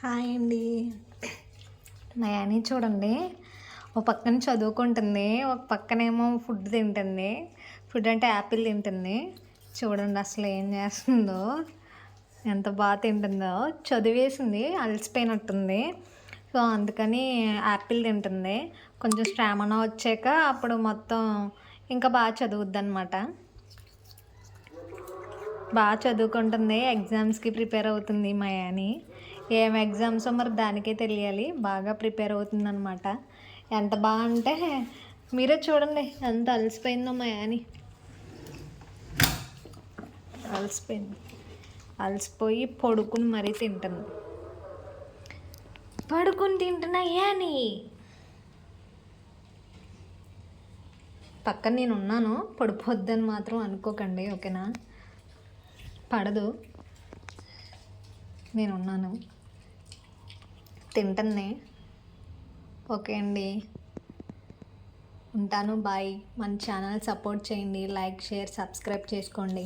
Hi అండి. మా యాని చూడండి, ఒక పక్కన చదువుకుంటుంది, ఒక పక్కనేమో ఫుడ్ తింటుంది. ఫుడ్ అంటే యాపిల్ తింటుంది. చూడండి అసలు ఏం చేస్తుందో, ఎంత బాగా తింటుందో. చదివేసింది, అలసిపోయినట్టుంది. సో అందుకని యాపిల్ తింటుంది. కొంచెం స్టామినా వచ్చాక అప్పుడు మొత్తం ఇంకా బాగా చదువుద్ది అనమాట. బాగా చదువుకుంటుంది, ఎగ్జామ్స్కి ప్రిపేర్ అవుతుంది మా యాని. ఏం ఎగ్జామ్సో మరి దానికే తెలియాలి. బాగా ప్రిపేర్ అవుతుంది అనమాట. ఎంత బాగా అంటే మీరే చూడండి ఎంత అలసిపోయిందో మా యాని. అలసిపోయింది, అలసిపోయి పడుకుని మరీ తింటుంది. పడుకుని తింటున్నా యాని. పక్కన నేను ఉన్నాను, పడిపోద్దని మాత్రం అనుకోకండి, ఓకేనా? పడదు, నేనున్నాను, తింటుంది. ఓకే అండి, ఉంటాను, బాయ్. మన ఛానల్ సపోర్ట్ చేయండి, లైక్, షేర్, సబ్స్క్రైబ్ చేసుకోండి.